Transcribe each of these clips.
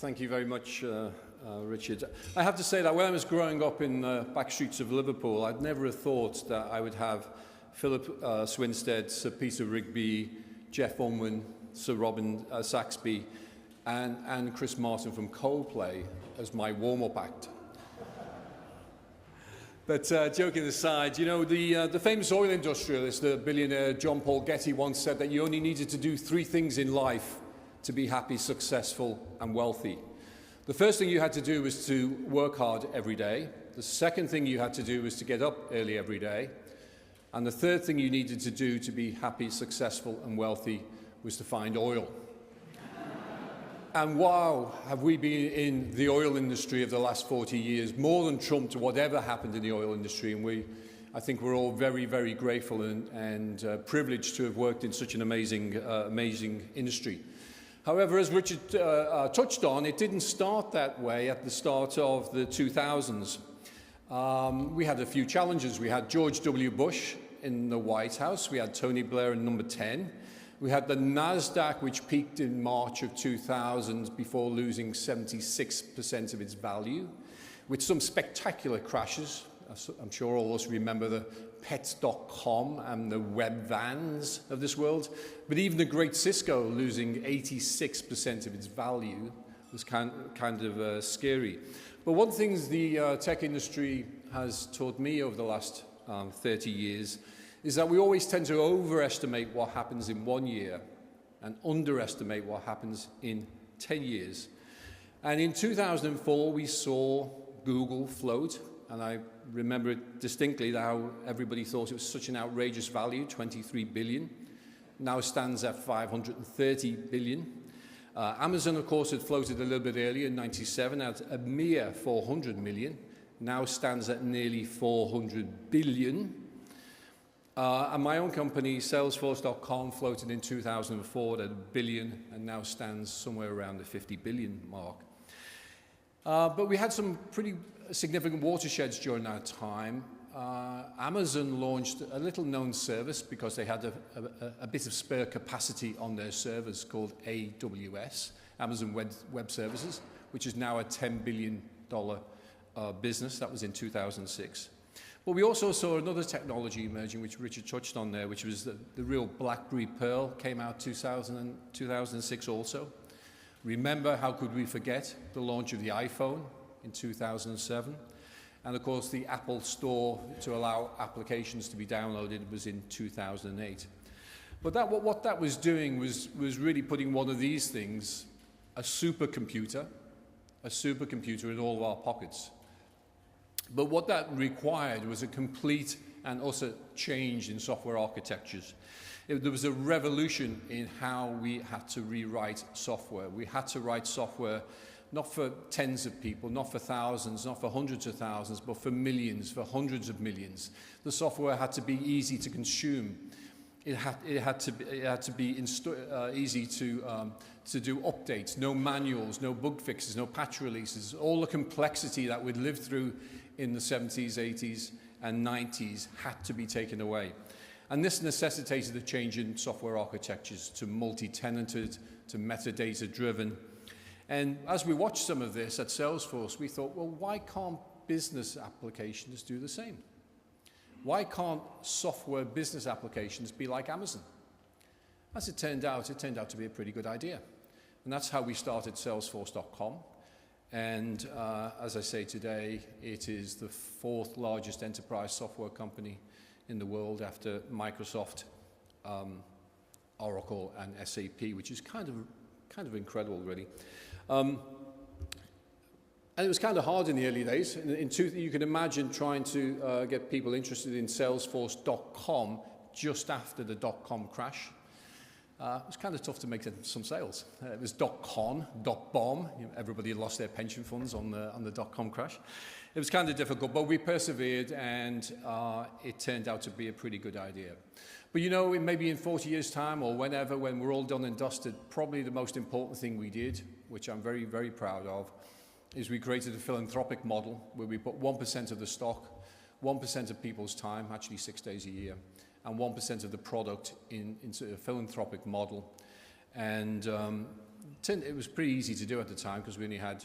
Thank you very much, Richard. I have to say that when I was growing up in the back streets of Liverpool, I'd never have thought that I would have Philip Swinstead, Sir Peter Rigby, Jeff Unwin, Sir Robin Saxby, and Chris Martin from Coldplay as my warm-up act. But joking aside, you know, the famous oil industrialist, the billionaire John Paul Getty once said that you only needed to do 3 things in life to be happy, successful, and wealthy. The first thing you had to do was to work hard every day. The second thing you had to do was to get up early every day. And the third thing you needed to do to be happy, successful, and wealthy was to find oil. And wow, have we been in the oil industry of the last 40 years, more than trumped whatever happened in the oil industry. And I think we're all very, very grateful and privileged to have worked in such an amazing industry. However, as Richard touched on, it didn't start that way at the start of the 2000s. We had a few challenges. We had George W. Bush in the White House. We had Tony Blair in number 10. We had the NASDAQ, which peaked in March of 2000 before losing 76% of its value, with some spectacular crashes. I'm sure all of us remember the Pets.com and the web vans of this world. But even the great Cisco losing 86% of its value was kind of scary. But one thing the tech industry has taught me over the last 30 years is that we always tend to overestimate what happens in 1 year and underestimate what happens in 10 years. And in 2004, we saw Google float. And I remember it distinctly how everybody thought it was such an outrageous value, 23 billion. Now stands at 530 billion. Amazon, of course, had floated a little bit earlier in 97 at a mere 400 million. Now stands at nearly 400 billion. And my own company, Salesforce.com, floated in 2004 at $1 billion and now stands somewhere around the 50 billion mark. But we had some pretty significant watersheds during that time. Amazon launched a little-known service because they had a bit of spare capacity on their servers called AWS, Amazon Web Services, which is now a $10 billion business. That was in 2006. But we also saw another technology emerging, which Richard touched on there, which was the real BlackBerry Pearl, came out 2006 also. Remember, how could we forget the launch of the iPhone in 2007? And of course, the Apple Store to allow applications to be downloaded was in 2008. But what that was doing was really putting one of these things, a supercomputer in all of our pockets. But what that required was a complete and also change in software architectures. There was a revolution in how we had to rewrite software. We had to write software not for tens of people, not for thousands, not for hundreds of thousands, but for millions, for hundreds of millions. The software had to be easy to consume. It had to be easy to do updates, no manuals, no bug fixes, no patch releases. All the complexity that we'd lived through in the 70s, 80s, and 90s had to be taken away. And this necessitated a change in software architectures to multi-tenanted, to metadata-driven. And as we watched some of this at Salesforce, we thought, well, why can't business applications do the same? Why can't software business applications be like Amazon? As it turned out to be a pretty good idea. And that's how we started Salesforce.com. And as I say today, it is the 4th largest enterprise software company in the world after Microsoft, Oracle, and SAP, which is kind of incredible, really. And it was kind of hard in the early days. You can imagine trying to get people interested in Salesforce.com just after the .com crash. It was kind of tough to make some sales. It was .con, .bomb. Everybody had lost their pension funds on the .com crash. It was kind of difficult, but we persevered, and it turned out to be a pretty good idea. But you know, maybe in 40 years' time or whenever, when we're all done and dusted, probably the most important thing we did, which I'm very, very proud of, is we created a philanthropic model where we put 1% of the stock, 1% of people's time, actually 6 days a year, and 1% of the product into a philanthropic model. And It was pretty easy to do at the time because we only had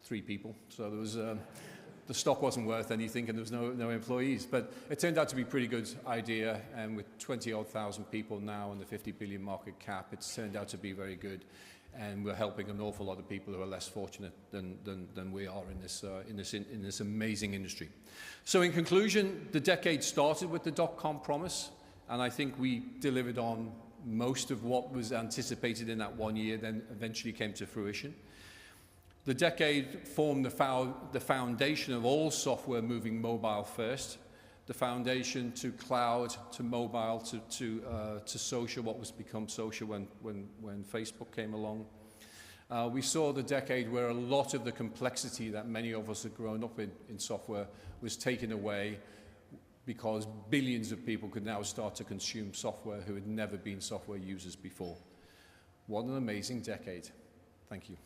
3 people. So there was, the stock wasn't worth anything and there was no employees. But it turned out to be a pretty good idea. And with 20-odd thousand people now and the 50 billion market cap, it's turned out to be very good. And we're helping an awful lot of people who are less fortunate than we are in this amazing industry. So in conclusion, the decade started with the dot-com promise. And I think we delivered on most of what was anticipated in that 1 year, then eventually came to fruition. The decade formed the foundation of all software moving mobile first, the foundation to cloud, to mobile, to social, what was become social when Facebook came along. We saw the decade where a lot of the complexity that many of us had grown up in software was taken away, because billions of people could now start to consume software who had never been software users before. What an amazing decade. Thank you.